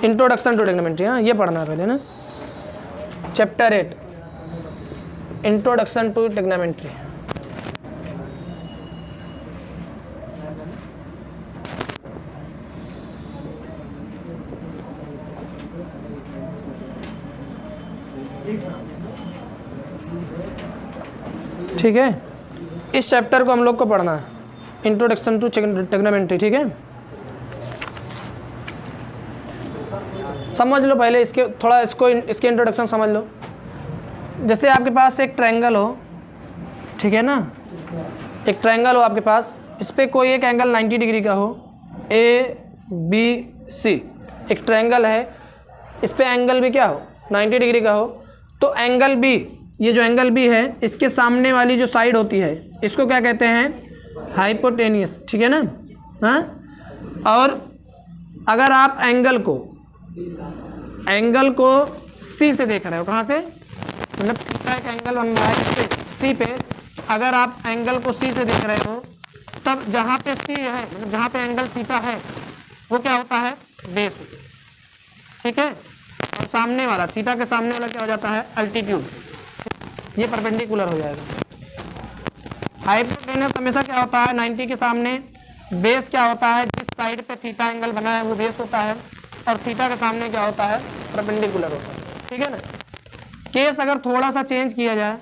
Introduction to trigonometry, हाँ ये पढ़ना है पहले ना, चैप्टर 8 इंट्रोडक्शन टू ट्रिग्नोमेट्री। ठीक है, इस चैप्टर को हम लोग को पढ़ना है, इंट्रोडक्शन टू ट्रिग्नोमेट्री। ठीक है, समझ लो पहले इसके थोड़ा, इसके इंट्रोडक्शन समझ लो। जैसे आपके पास एक ट्रायंगल हो, ठीक है ना, एक ट्रायंगल हो आपके पास, इस पर कोई एक एंगल 90 डिग्री का हो, ABC एक ट्रायंगल है, इस पे एंगल भी क्या हो 90 डिग्री का हो, तो एंगल B, ये जो एंगल B है इसके सामने वाली जो साइड होती है इसको क्या कहते हैं, हाइपोटेनियस। ठीक है ना, हाँ। और अगर आप एंगल को C से देख रहे हो, कहाँ से, मतलब थीटा एक एंगल बन रहा है C पे, अगर आप एंगल को C से देख रहे हो तब जहाँ पे C है, मतलब जहाँ पे एंगल थीटा है वो क्या होता है, बेस। ठीक है, और सामने वाला, थीटा के सामने वाला क्या हो जाता है, अल्टीट्यूड, ये परपेंडिकुलर हो जाएगा। हाइपोटेनस हमेशा क्या होता है, 90 के सामने, बेस क्या होता है, जिस साइड पे थीटा एंगल बना है वो बेस होता है, और थीटा के सामने क्या होता है, परपेंडिकुलर होता है। ठीक है ना, केस अगर थोड़ा सा चेंज किया जाए,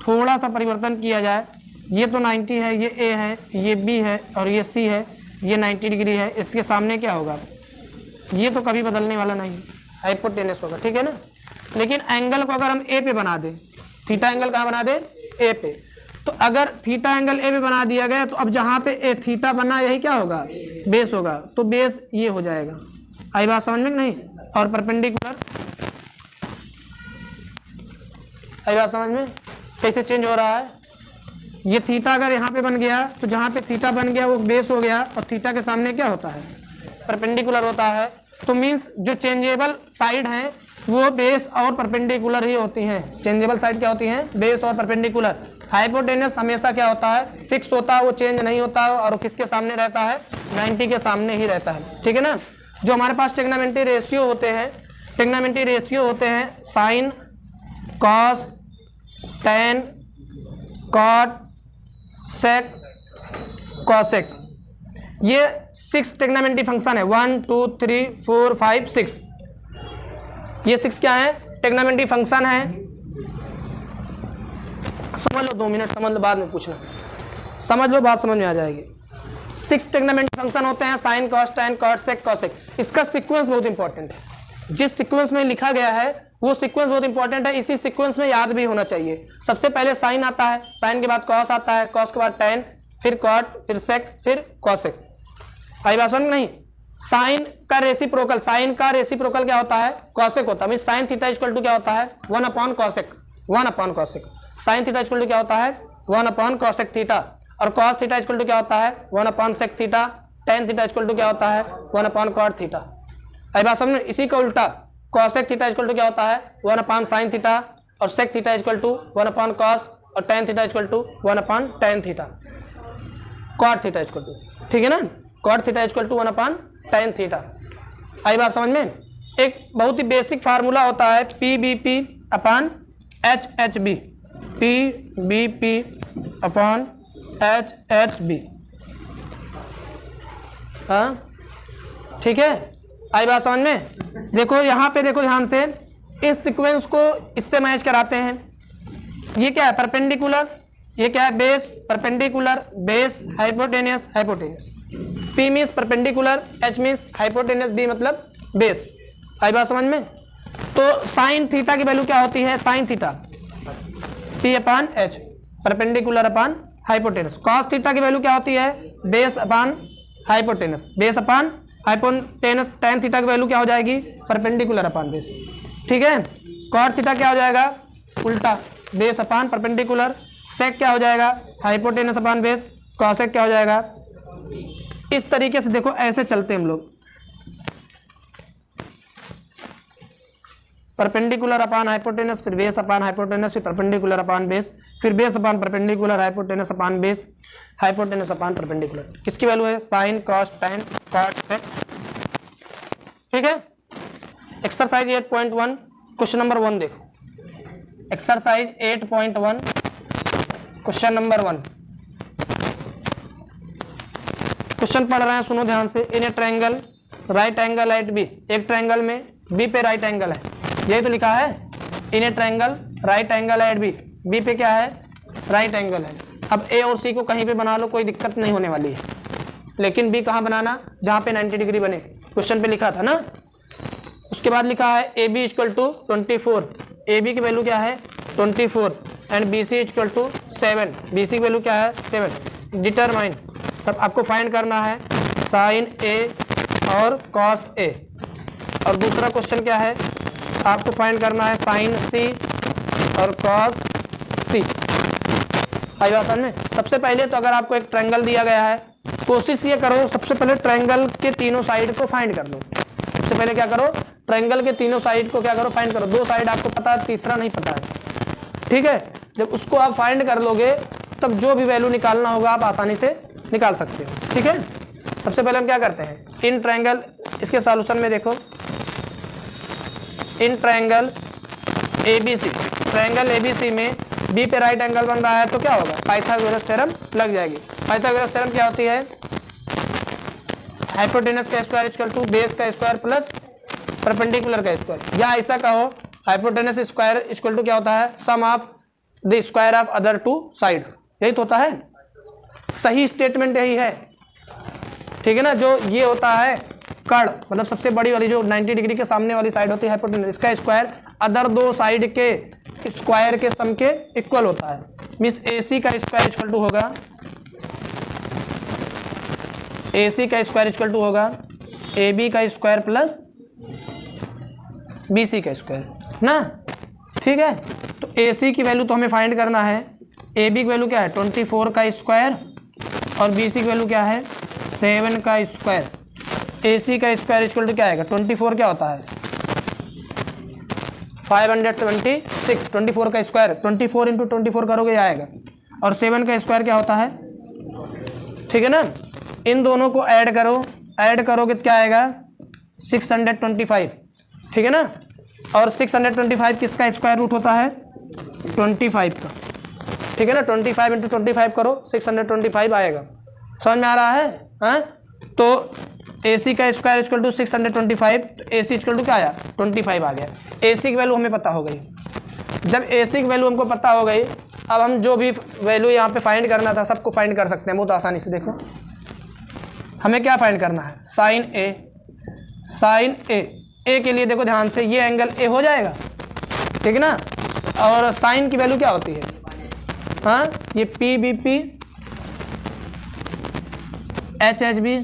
थोड़ा सा परिवर्तन किया जाए, ये तो 90 है, ये A है, ये B है और ये C है, ये 90 डिग्री है, इसके सामने क्या होगा, ये तो कभी बदलने वाला नहीं, हाइपोटेनस होगा। ठीक है ना, लेकिन एंगल को अगर हम A पे बना दें, थीटा एंगल कहाँ बना दे, A पे, तो अगर थीटा एंगल A पे बना दिया गया तो अब जहाँ पे A थीटा बना यही क्या होगा, बेस होगा, तो बेस ये हो जाएगा। आई बात समझ में नहीं, और परपेंडिकुलर, आई बात समझ में कैसे चेंज हो रहा है, ये थीटा अगर यहाँ पे बन गया तो जहाँ पे थीटा बन गया वो बेस हो गया, और थीटा के सामने क्या होता है, परपेंडिकुलर होता है। तो मीन्स जो चेंजेबल साइड है वो बेस और परपेंडिकुलर ही होती हैं। चेंजेबल साइड क्या होती हैं, बेस और परपेंडिकुलर। हाइपोटेनस हमेशा क्या होता है, फिक्स होता है, वो चेंज नहीं होता है, और किसके सामने रहता है, 90 के सामने ही रहता है। ठीक है ना, जो हमारे पास ट्रिग्नोमेट्री रेशियो होते हैं, ट्रिग्नोमेट्री रेशियो होते हैं साइन, कॉस, टैन, कॉट, सेक, कॉसेक, ये 6 ट्रिग्नोमेट्री फंक्शन है, 1 2 3 4 5 6, ये 6 क्या है, ट्रिग्नोमेट्री फंक्शन है। समझ लो, 2 मिनट समझ लो, बाद में पूछना, समझ लो, बात समझ में आ जाएगी। 6 ट्रिग्नोमेट्री फंक्शन होते हैं, साइन, कॉस, टैन, कॉट, सेक, कॉसेक। इसका सीक्वेंस बहुत इंपॉर्टेंट है, जिस सीक्वेंस में लिखा गया है वो सीक्वेंस बहुत इंपॉर्टेंट है, इसी सीक्वेंस में याद भी होना चाहिए। सबसे पहले साइन आता है, साइन के बाद कॉस आता है, कॉस के बाद टैन, फिर कॉट, फिर सेक, फिर कॉसेक। आई बात समझ नहीं, साइन का रेसिप्रोकल, साइन का रेसिप्रोकल क्या होता है, कॉसेक होता है। Mean sine theta equal to क्या होता है, 1 upon cosec, 1 upon cosec. Sine theta equal to क्या होता है, 1 अपॉन कॉसेक थीटा, और कॉस थीटा इक्वल टू क्या होता है, 1 upon sec theta. Tan theta equal to क्या होता है, 1 अपॉन कॉट थीटा। आई बात समझ, इसी का उल्टा कॉसेक थीटा इक्वल टू क्या होता है, 1 अपॉन साइन थीटा, और sec theta equal to 1 upon cos, और tan theta equal to 1 upon tan theta. Cot theta equal to, ठीक है ना, cot theta equal to 1 upon tan theta. आई बात समझ में। एक बहुत ही बेसिक फार्मूला होता है PBP upon HHB, PBP upon HHB, हाँ ठीक है। आई बात समझ में। देखो यहाँ पे देखो ध्यान से, इस सीक्वेंस को इससे मैच कराते हैं। ये क्या है, परपेंडिकुलर, ये क्या है, base, perpendicular, base, hypotenuse, hypotenuse. P means perpendicular, H means hypotenuse, B मतलब बेस। आई बात समझ में। तो साइन थीटा की वैल्यू क्या होती है, sine theta P upon H, perpendicular upon hypotenuse. Cos theta की वैल्यू क्या होती है, base upon hypotenuse, base upon hypotenuse. Tan theta की वैल्यू क्या हो जाएगी, परपेंडिकुलर अपॉन बेस, ठीक है। कॉट थीटा क्या हो जाएगा, उल्टा, बेस अपॉन परपेंडिकुलर। सेक क्या हो जाएगा, हाइपोटेनियस अपॉन बेस। कॉसेक क्या हो जाएगा। इस तरीके से देखो, ऐसे चलते हम लोग, परपेंडिकुलर अपॉन हाइपोटेनियस, फिर बेस अपॉन हाइपोटेनियस, फिर परपेंडिकुलर अपॉन बेस, फिर base upon perpendicular, hypotenuse upon base, hypotenuse upon perpendicular. किसकी वैल्यू है, साइन, कॉस, टैन, कॉट, सेक, ठीक है। एक्सरसाइज 8.1 क्वेश्चन नंबर 1 देखो। Exercise 8.1 question number 1। क्वेश्चन पढ़ रहे हैं, सुनो ध्यान से। In a triangle right angle at B, एक ट्रायंगल में बी पे राइट एंगल है, यही तो लिखा है। In a triangle right angle at B, B पे क्या है? राइट एंगल है। अब ए और सी को कहीं पे बना लो, कोई दिक्कत नहीं होने वाली है, लेकिन बी कहाँ बनाना? जहाँ पे 90 डिग्री बने, क्वेश्चन पे लिखा था ना। उसके बाद लिखा है A B equal to 24, A B की वैल्यू क्या है? 24 and B C equal to 7, B C की वैल्यू क्या है? 7। डिटरमाइन, सब आपको फाइंड करना है साइन ए और कॉस ए। और दूसरा क्वेश्चन क्या है? आपको फाइंड करना है साइन सी और कॉस सी। आई बात समझ में? सबसे पहले तो अगर आपको एक ट्रायंगल दिया गया है, कोशिश ये करो सबसे पहले ट्रायंगल के तीनों साइड को फाइंड कर लो। सबसे पहले क्या करो? ट्रायंगल के तीनों साइड को क्या करो? फाइंड करो। 2 साइड आपको पता है, तीसरा नहीं पता है, ठीक है। जब उसको आप फाइंड कर लोगे तब जो भी वैल्यू निकालना होगा आप आसानी से निकाल सकते हो, ठीक है। सबसे पहले हम क्या करते हैं? इन ट्रायंगल, इसके सॉल्यूशन में देखो, in triangle ABC, triangle ABC में बी पे राइट एंगल बन रहा है तो क्या होगा? पाइथागोरस थ्योरम लग जाएगी। पाइथागोरस थ्योरम क्या होती है? हाइपोटेनस का स्क्वायर इक्वल टू बेस का स्क्वायर प्लस परपेंडिकुलर का स्क्वायर, या ऐसा कहो हाइपोटेनस स्क्वायर इक्वल टू क्या होता है? Sum of the square of other two side, यही तो होता है। सही स्टेटमेंट यही है, ठीक है ना। जो ये होता है कर्ण, मतलब सबसे बड़ी वाली जो 90 डिग्री के सामने वाली साइड होती है हाइपोटेनस, इसका स्क्वायर अदर 2 साइड के स्क्वायर के सम के इक्वल होता है। मीन्स ए सी का स्क्वायर इक्वल टू होगा, ए सी का स्क्वायर इक्वल टू होगा ए बी का स्क्वायर प्लस बी सी का स्क्वायर ना, ठीक है। तो ए सी की वैल्यू तो हमें फाइंड करना है, ए बी की वैल्यू क्या है? 24 का स्क्वायर और बी सी की वैल्यू क्या है? 7 का स्क्वायर। ए सी का स्क्वायर इक्वल टू क्या आएगा? 24 क्या होता है? 576। 24 का स्क्वायर 24 इंटू 24 करोगे आएगा, और 7 का स्क्वायर क्या होता है? ठीक है ना। इन दोनों को ऐड करो, ऐड करोगे तो क्या आएगा? 625, ठीक है ना। और 625 किसका स्क्वायर रूट होता है? 25 का, ठीक है ना। 25 इंटू 25 करो, 625 आएगा। समझ में आ रहा है? हाँ, तो ए सी का स्क्वायर इक्वल टू 625, तो ए सी इक्वल टू क्या आया? 25 आ गया। ए सी की वैल्यू हमें पता हो गई। जब ए सी की वैल्यू हमको पता हो गई, अब हम जो भी वैल्यू यहाँ पे फाइंड करना था सबको फाइंड कर सकते हैं बहुत आसानी से। देखो हमें क्या फाइंड करना है? साइन ए, साइन ए के लिए देखो ध्यान से, ये एंगल ए हो जाएगा, ठीक है ना। और साइन की वैल्यू क्या होती है? हाँ, ये P B P H H B.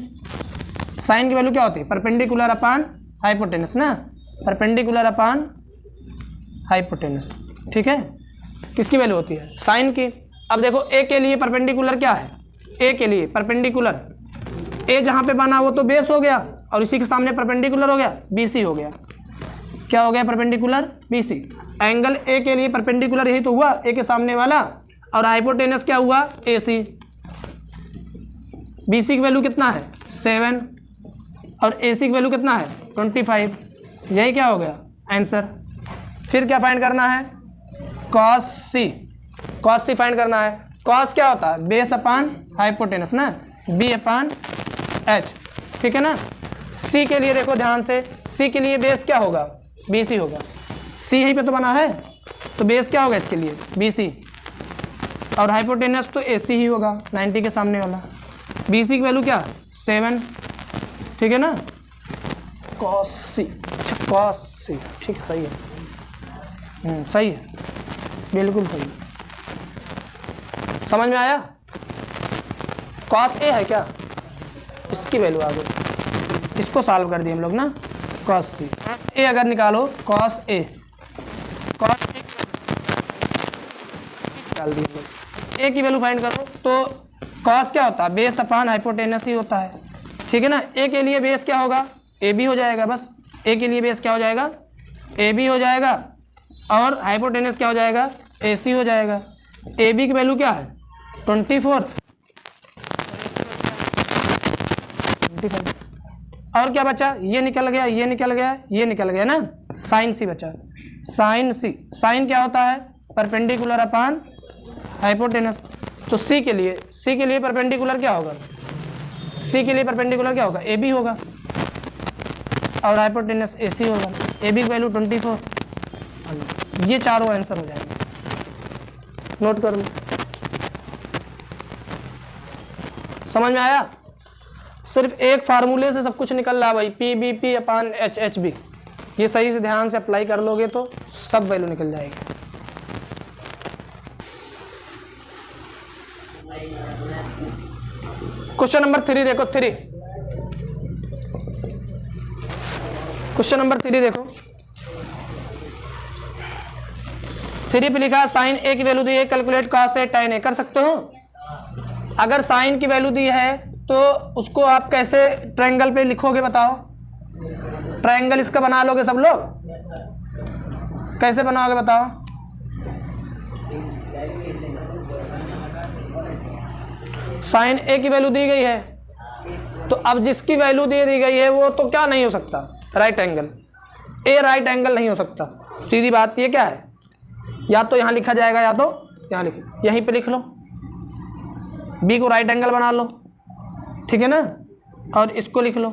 Sine की वैल्यू क्या होती है? परपेंडिकुलर अपान हाइपोटेनस ना, परपेंडिकुलर अपान हाइपोटेनस, ठीक है। किसकी वैल्यू होती है? साइन की। अब देखो ए के लिए परपेंडिकुलर क्या है? ए के लिए परपेंडिकुलर, ए जहाँ पे बना वो तो बेस हो गया, और इसी के सामने परपेंडिकुलर हो गया, बीसी हो गया। क्या हो गया? Perpendicular BC. एंगल ए के लिए परपेंडिकुलर यही तो हुआ, ए के सामने वाला, और हाइपोटेनस क्या हुआ? ए सी। बीसी की वैल्यू कितना है? 7, और ए सी की वैल्यू कितना है? 25। यही क्या हो गया? आंसर। फिर क्या फाइंड करना है? कॉस सी, कॉस सी फाइंड करना है। कॉस क्या होता है? बेस अपान हाइपोटेनस ना, बी अपान एच, ठीक है ना। सी के लिए देखो ध्यान से, सी के लिए बेस क्या होगा? बी सी होगा। सी यहीं पे तो बना है, तो बेस क्या होगा इसके लिए? बी सी, और हाइपोटेनस तो ए सी ही होगा 90 के सामने वाला। बी सी की वैल्यू क्या? 7, ठीक है ना। कॉस सी, अच्छा कॉस सी, ठीक है, सही है, सही है, बिल्कुल सही। समझ में आया? कॉस ए है क्या? इसकी वैल्यू आ गई, इसको सॉल्व कर दिए हम लोग ना। कॉस सी ए अगर निकालो, कॉस ए, कॉस ए निकाल दिए हम लोग। ए की वैल्यू फाइंड करो तो कॉस क्या होता है? बेस अपान हाइपोटेनस ही होता है, ठीक है ना। ए के लिए बेस क्या होगा? ए बी हो जाएगा। बस ए के लिए बेस क्या हो जाएगा? ए बी हो जाएगा, और हाइपोटेनस क्या हो जाएगा? ए सी हो जाएगा। ए बी की वैल्यू क्या है? 24, और क्या बचा, ये निकल गया, ये निकल गया, ये निकल गया ना, साइन सी बचा। साइन सी, साइन क्या होता है, परपेंडिकुलर अपॉन हाइपोटेनस। तो सी के लिए परपेंडिकुलर क्या होगा, सी के लिए परपेंडिकुलर क्या होगा, ए बी होगा, और हाइपोटेनस ए सी होगा। ए बी की वैल्यू 24, ये चारों आंसर हो जाएंगे। नोट कर लो, समझ में आया। सिर्फ एक फार्मूले से सब कुछ निकल रहा है भाई, P B P upon H H B. ये सही से ध्यान से अप्लाई कर लोगे तो सब वैल्यू निकल जाएगी। क्वेश्चन नंबर 3 देखो, क्वेश्चन नंबर 3 देखो। 3 पे लिखा है साइन ए की वैल्यू दी है, कैलकुलेट कॉस ए tan ए। कर सकते हो। अगर साइन की वैल्यू दी है तो उसको आप कैसे ट्रायंगल पे लिखोगे बताओ। ट्रायंगल इसका बना लोगे सब लोग, कैसे बनाओगे बताओ। साइन ए की वैल्यू दी गई है, तो अब जिसकी वैल्यू दी गई है वो तो क्या नहीं हो सकता, राइट एंगल। ए राइट एंगल नहीं हो सकता, सीधी बात। ये क्या है, या तो यहाँ लिखा जाएगा या तो यहाँ लिखो, यहीं पे लिख लो, बी को राइट एंगल बना लो, ठीक है ना, और इसको लिख लो,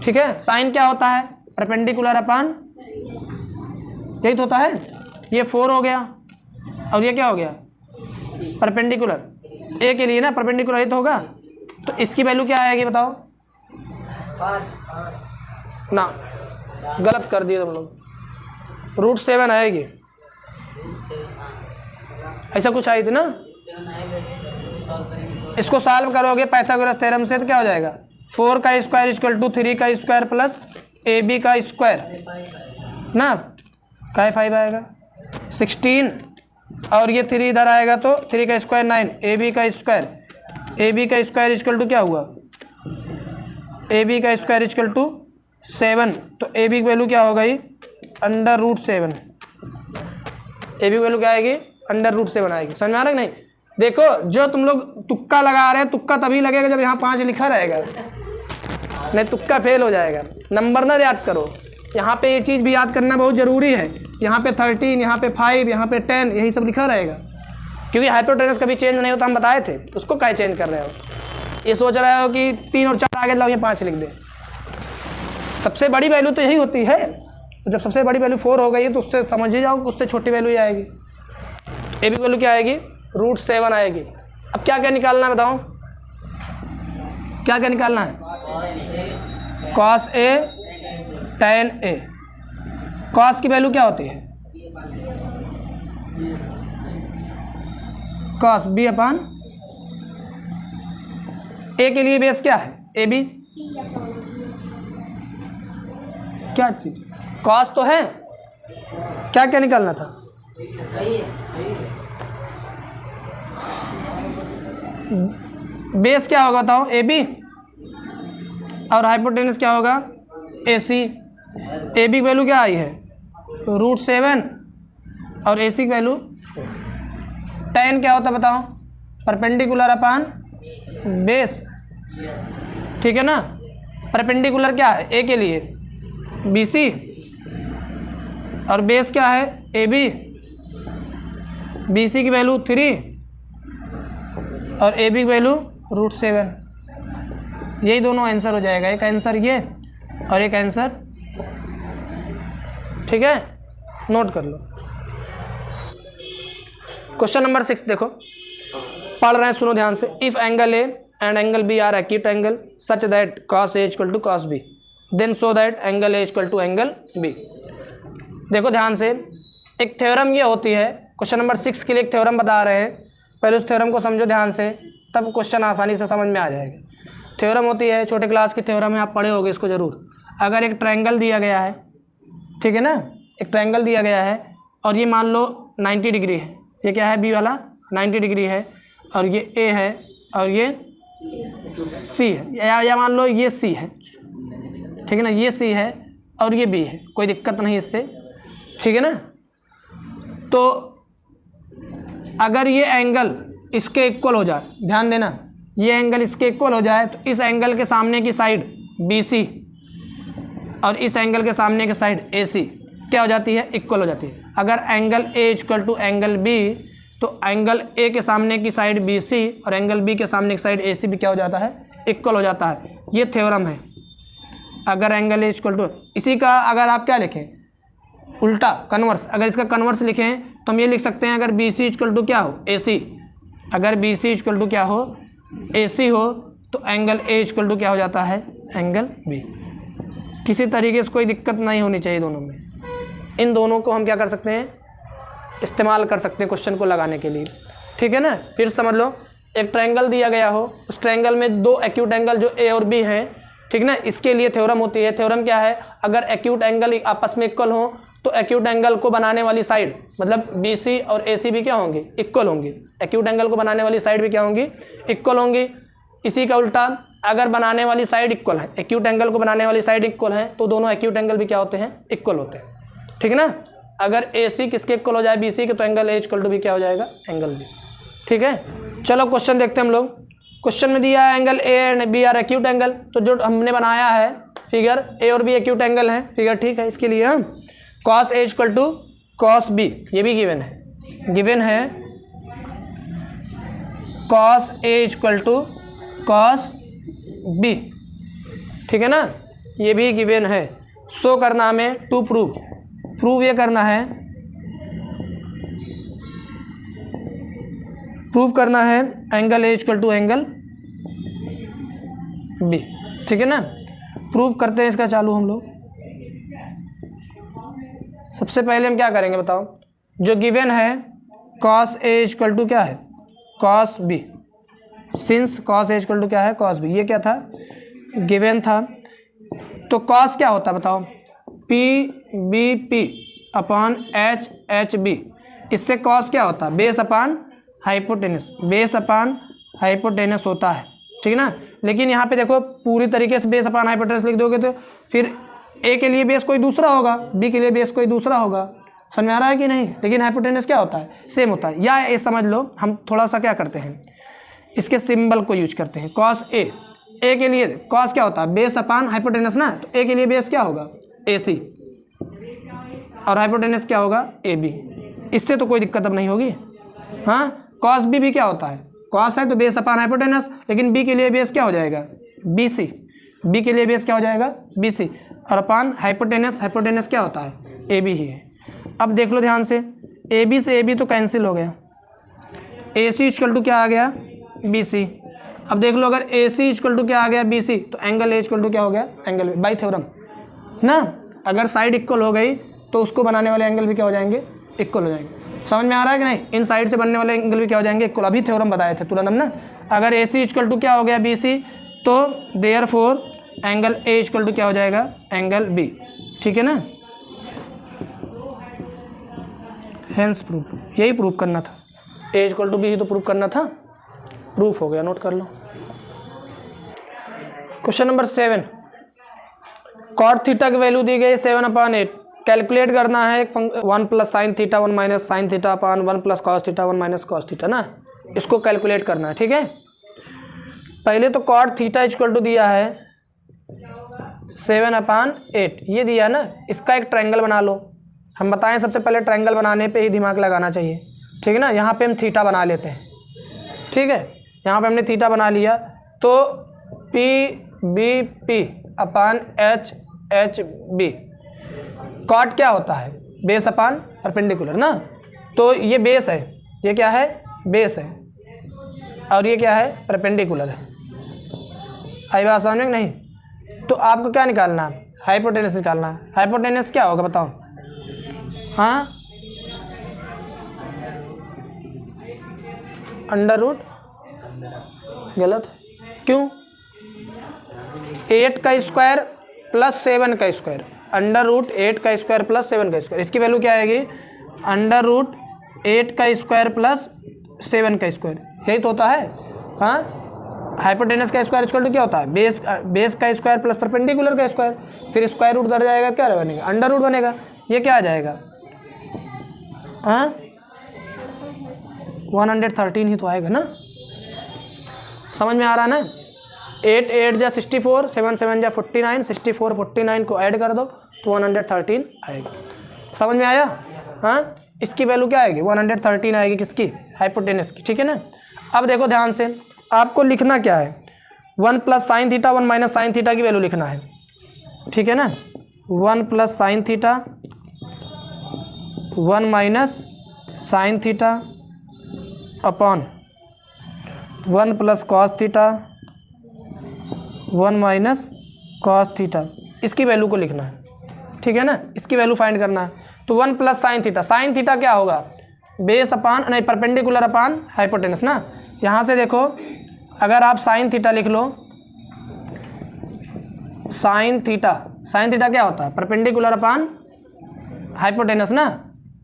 ठीक है। साइन क्या होता है, परपेंडिकुलर अपॉन, यही तो होता है। ये 4 हो गया और ये क्या हो गया, परपेंडिकुलर। ए के लिए ना परपेंडिकुलर ये तो होगा, तो इसकी वैल्यू क्या आएगी बताओ। 5 ना, गलत कर दिए तुम लोग, √7 आएगी। ऐसा कुछ आई थी ना। इसको सॉल्व करोगे पाइथागोरस थ्योरम से तो क्या हो जाएगा, 4 का स्क्वायर इक्वल टू 3 का स्क्वायर प्लस AB का स्क्वायर ना, क्या 5 आएगा 16, और ये 3 इधर आएगा तो 3 का स्क्वायर 9, AB का स्क्वायर इक्वल टू क्या हुआ, AB का स्क्वायर इक्वल टू 7। तो AB की वैल्यू क्या हो गई, √7। AB की वैल्यू क्या आएगी, √7 आएगी। समझ में आ रहा है नहीं। देखो जो तुम लोग तुक्का लगा रहे हैं, तुक्का तभी लगेगा जब यहाँ 5 लिखा रहेगा, नहीं तुक्का फेल हो जाएगा। नंबर ना याद करो, यहाँ पे ये चीज़ भी याद करना बहुत ज़रूरी है। यहाँ पे 13, यहाँ पे 5, यहाँ पे 10, यही सब लिखा रहेगा, क्योंकि हाइपोटेनस कभी चेंज नहीं होता, हम बताए थे। उसको क्या चेंज कर रहे हो, ये सोच रहे हो कि 3 और 4 आगे लाओ ये 5 लिख दे। सबसे बड़ी वैल्यू तो यही होती है। जब सबसे बड़ी वैल्यू 4 हो गई है तो उससे समझ ही जाओ, उससे छोटी वैल्यू ही आएगी। ए बी वैल्यू क्या आएगी, √7 आएगी। अब क्या क्या निकालना है बताओ, क्या क्या निकालना है, cos A tan A। cos की वैल्यू क्या होती है, cos B अपान A के लिए बेस क्या है, AB। क्या चीज, cos तो है, क्या क्या निकालना था, बेस क्या होगा बताओ, AB, और हाइपोटेनस क्या होगा, AC। AB की वैल्यू क्या आई है, √7, और AC की वैल्यू tan क्या होता है बताओ, परपेंडिकुलर अपॉन बेस, ठीक है ना। परपेंडिकुलर क्या है, A के लिए BC, और बेस क्या है AB। BC की वैल्यू 3 और AB की वैल्यू √7। यही दोनों आंसर हो जाएगा, एक आंसर ये और एक आंसर, ठीक है। नोट कर लो। क्वेश्चन नंबर 6 देखो, पढ़ रहे हैं, सुनो ध्यान से। If angle A and angle B are acute angle such that cos A equal to cos B, then so that angle A equal to angle B। देखो ध्यान से, एक थ्योरम ये होती है। क्वेश्चन नंबर 6 के लिए एक थ्योरम बता रहे हैं, पहले उस थ्योरम को समझो ध्यान से, तब क्वेश्चन आसानी से समझ में आ जाएगा। थ्योरम होती है, छोटे क्लास की थ्योरम है, आप पढ़े होगे इसको ज़रूर। अगर एक ट्रायंगल दिया गया है, ठीक है ना, एक ट्रायंगल दिया गया है और ये मान लो 90 डिग्री है, ये क्या है, बी वाला 90 डिग्री है, और ये ए है और ये सी है, या मान लो ये सी है, ठीक है ना, ये सी है और ये बी है, कोई दिक्कत नहीं इससे, ठीक है ना। तो अगर ये एंगल इसके इक्वल हो जाए, ध्यान देना, ये एंगल इसके इक्वल हो जाए, तो इस एंगल के सामने की साइड BC और इस एंगल के सामने की साइड AC क्या हो जाती है, इक्वल हो जाती है। अगर angle A equal to angle B तो एंगल A के सामने की साइड BC और एंगल B के सामने की साइड AC भी क्या हो जाता है, इक्वल हो जाता है। ये थ्योरम है। अगर एंगल A इक्वल टू, इसी का अगर आप क्या लिखें, उल्टा कन्वर्स, अगर इसका कन्वर्स लिखें तो हम ये लिख सकते हैं, अगर BC इक्वल टू क्या हो, AC, अगर BC इक्वल टू क्या हो, AC हो, तो एंगल A इक्वल टू क्या हो जाता है, एंगल B। किसी तरीके से कोई दिक्कत नहीं होनी चाहिए दोनों में। इन दोनों को हम क्या कर सकते हैं, इस्तेमाल कर सकते हैं क्वेश्चन को लगाने के लिए, ठीक है ना। फिर समझ लो, एक ट्रायंगल दिया गया हो, उस ट्रायंगल में दो एक्यूट एंगल जो A और B हैं, ठीक ना, इसके लिए थ्योरम होती है। थ्योरम क्या है, अगर एक्यूट एंगल आपस में इक्वल हो तो एक्यूट एंगल को बनाने वाली साइड, मतलब BC और AC भी क्या होंगे, इक्वल होंगे। एक्यूट एंगल को बनाने वाली साइड भी क्या होंगी, इक्वल होंगी। इसी का उल्टा, अगर बनाने वाली साइड इक्वल है, एक्यूट एंगल को बनाने वाली साइड इक्वल है, तो दोनों एक्यूट एंगल भी क्या होते हैं, इक्वल होते हैं, ठीक है ना। अगर AC किसके इक्वल हो जाए, BC के, तो एंगल A इक्वल टू भी क्या हो जाएगा, एंगल B, ठीक है। चलो क्वेश्चन देखते हैं हम लोग। क्वेश्चन में दिया है angle A and B are acute angle, तो जो हमने बनाया है फिगर, A और B एक्यूट एंगल है फिगर, ठीक है। इसके लिए हम cos A equal to cos B, ये भी गिवन है, गिवन है cos A equal to cos B, ठीक है ना, ये भी गिवन है। शो करना हमें, टू प्रूव ये करना है, प्रूव करना है angle A equal to angle B, ठीक है ना। प्रूव करते हैं इसका, चालू हम लोग। सबसे पहले हम क्या करेंगे बताओ, जो गिवन है cos A इक्वल टू क्या है, cos B, since cos A equal to क्या है, cos B, ये क्या था, गिवन था। तो cos क्या होता है बताओ, PBP अपॉन HHB, इससे cos क्या होता है, base upon hypotenuse, base upon hypotenuse होता है, ठीक ना। लेकिन यहाँ पे देखो, पूरी तरीके से बेस अपॉन हाइपोटेनस लिख दोगे तो फिर A के लिए बेस कोई दूसरा होगा, B के लिए बेस कोई दूसरा होगा, समझ में आ रहा है कि नहीं। लेकिन हाइपोटेनस क्या होता है, सेम होता है। या ये समझ लो, हम थोड़ा सा क्या करते हैं, इसके सिंबल को यूज करते हैं। cos A, A के लिए cos क्या होता है, बेस अपॉन हाइपोटेनस ना, तो A के लिए बेस क्या होगा, AC, और हाइपोटेनस क्या होगा, AB। इससे तो कोई दिक्कत अब नहीं होगी। हाँ, cos B भी क्या होता है, cos है तो बेस अपॉन हाइपोटेनस, लेकिन B के लिए बेस क्या हो जाएगा, BC, B के लिए बेस क्या हो जाएगा, BC, और अपॉन हाइपोटेनस, हाइपोटेनस क्या होता है, AB ही है। अब देख लो ध्यान से, AB से AB तो कैंसिल हो गया, AC इक्वल टू क्या आ गया, BC। अब देख लो, अगर AC इक्वल टू क्या आ गया, BC, तो एंगल A इक्वल टू क्या हो गया, एंगल B, बाई थ्योरम ना। अगर साइड इक्वल हो गई तो उसको बनाने वाले एंगल भी क्या हो जाएंगे, इक्वल हो जाएंगे। समझ में आ रहा है कि नहीं, इन साइड से बनने वाले एंगल भी क्या हो जाएंगे, इक्वल। अभी थ्योरम बताए थे तुरंत हम ना। अगर AC इक्वल टू क्या हो गया, BC, तो therefore angle A equal to क्या हो जाएगा, एंगल B, ठीक है ना। हेंस प्रूफ, यही प्रूफ करना था, A इक्वल टू B ही तो प्रूफ करना था, प्रूफ हो गया, नोट कर लो। क्वेश्चन नंबर 7, कॉट थीटा की वैल्यू दी गई 7/8, कैलकुलेट करना है 1 plus sine theta 1 minus sine theta upon 1 plus cos theta 1 minus cos theta ना, इसको कैलकुलेट करना है, ठीक है। पहले तो कॉट थीटा इक्वल टू दिया है 7/8, ये दिया ना, इसका एक ट्रायंगल बना लो। हम बताएं सबसे पहले ट्रायंगल बनाने पे ही दिमाग लगाना चाहिए, ठीक है ना। यहाँ पे हम थीटा बना लेते हैं, ठीक है। यहाँ पे हमने थीटा बना लिया, तो PBP अपान HHB, कॉट क्या होता है, बेस अपान परपेंडिकुलर ना। तो ये बेस है, ये क्या है, बेस है, और ये क्या है, परपेंडिकुलर है। आई बात समझ में नहीं। तो आपको क्या निकालना है, हाइपोटेनस निकालना है। हाइपोटेनस क्या होगा बताओ, हाँ, अंडर रूट, गलत, क्यों, 8 का स्क्वायर प्लस 7 का स्क्वायर, अंडर रूट 8 का स्क्वायर प्लस 7 का स्क्वायर, इसकी वैल्यू क्या आएगी, अंडर रूट 8 का स्क्वायर प्लस 7 का स्क्वायर, यही तो होता है। हाँ, हाइपोटेनस का स्क्वायर इक्वल टू क्या होता है, बेस का स्क्वायर प्लस परपेंडिकुलर का स्क्वायर, फिर स्क्वायर रूट उधर जाएगा, क्या बनेगा, अंडर रूट बनेगा। ये क्या आ जाएगा, हाँ, 113 ही तो आएगा ना। समझ में आ रहा ना। 8 8 जा 64, 7 7 जा 49, 64 49 को ऐड कर दो तो 113 आएगी। समझ में आया? हाँ, इसकी वैल्यू क्या आएगी? 113 आएगी। किसकी? हाइपोटेनस की। ठीक है ना। अब देखो ध्यान से, आपको लिखना क्या है? 1 plus sine theta 1 minus sine theta की वैल्यू लिखना है। ठीक है ना। 1 plus sine theta 1 minus sine theta upon 1 plus cos theta 1 minus cos theta, इसकी वैल्यू को लिखना है। ठीक है ना। इसकी वैल्यू फाइंड करना है। तो 1 plus sine theta, sine theta क्या होगा? बेस अपान, नहीं, परपेंडिकुलर अपान हाइपोटेनस ना। यहाँ से देखो, अगर आप साइन थीटा लिख लो, साइन थीटा क्या होता है? परपेंडिकुलर अपान हाइपोटेनस ना,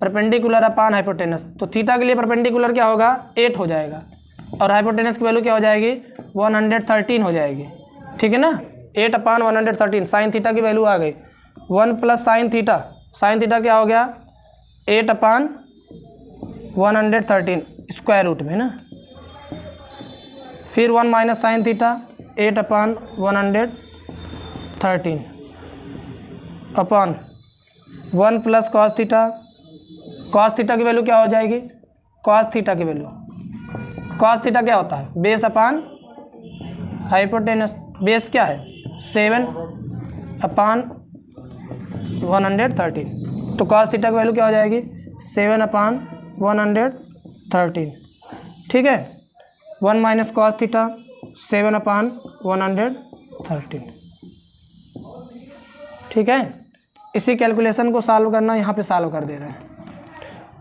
परपेंडिकुलर अपान हाइपोटेनस। तो थीटा के लिए परपेंडिकुलर क्या होगा? 8 हो जाएगा, और हाइपोटेनस की वैल्यू क्या हो जाएगी? 113 हो जाएगी। ठीक है ना। 8 अपान 113, साइन थीटा की वैल्यू आ गई। 1 प्लस साइन थीटा क्या हो गया? 8 अपान 113 स्क्वायर रूट में ना। फिर 1 माइनस साइन थीटा 8 अपान 113 अपॉन 1 प्लस कॉस थीटा की वैल्यू क्या हो जाएगी? कॉस थीटा की वैल्यू, कॉस थीटा क्या होता है? Base upon hypotenuse. बेस क्या है? 7 अपान 113। तो कॉस थीटा की वैल्यू क्या हो जाएगी? 7 अपान 113। ठीक है। 1 माइनस कॉस थीटा 7 अपान 113। ठीक है। इसी कैलकुलेशन को सॉल्व करना, यहाँ पे सॉल्व कर दे रहे हैं।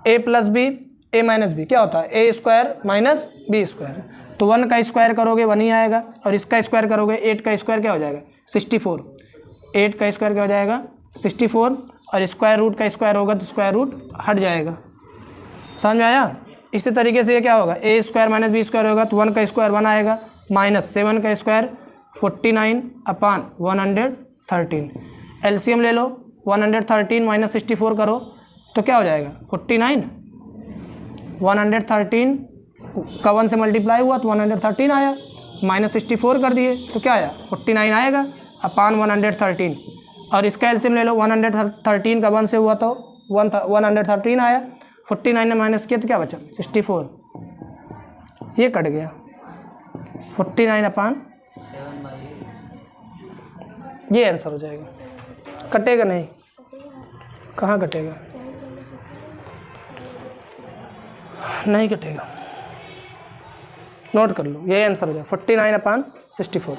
a plus B, A minus B क्या होता है? A square minus B square. तो 1 का स्क्वायर करोगे 1 ही आएगा, और इसका स्क्वायर करोगे 8 का स्क्वायर क्या हो जाएगा? 64। 8 का स्क्वायर क्या हो जाएगा? 64, और स्क्वायर रूट का स्क्वायर होगा तो स्क्वायर रूट हट जाएगा। समझ में आया? इसी तरीके से ये क्या होगा? ए स्क्वायर माइनस बी स्क्वायर होगा तो 1 का स्क्वायर 1 आएगा, माइनस 7 का स्क्वायर 49 अपान 113। एलसीएम ले लो, 113 माइनस 64 करो तो क्या हो जाएगा? 49। 113 का 1 से मल्टीप्लाई हुआ तो 113 आया, माइनस 64 कर दिए तो क्या आया? 49 आएगा अपान 113। और इसका एलसीएम ले लो, 113 का 1 से हुआ तो 113 आया, 49 ने माइनस किया तो क्या बचा? 64। ये कट गया 49 अपान, ये आंसर हो जाएगा। कटेगा नहीं, कहाँ कटेगा? नहीं कटेगा। नोट कर लो, ये आंसर हो जाएगा 49 अपान 64।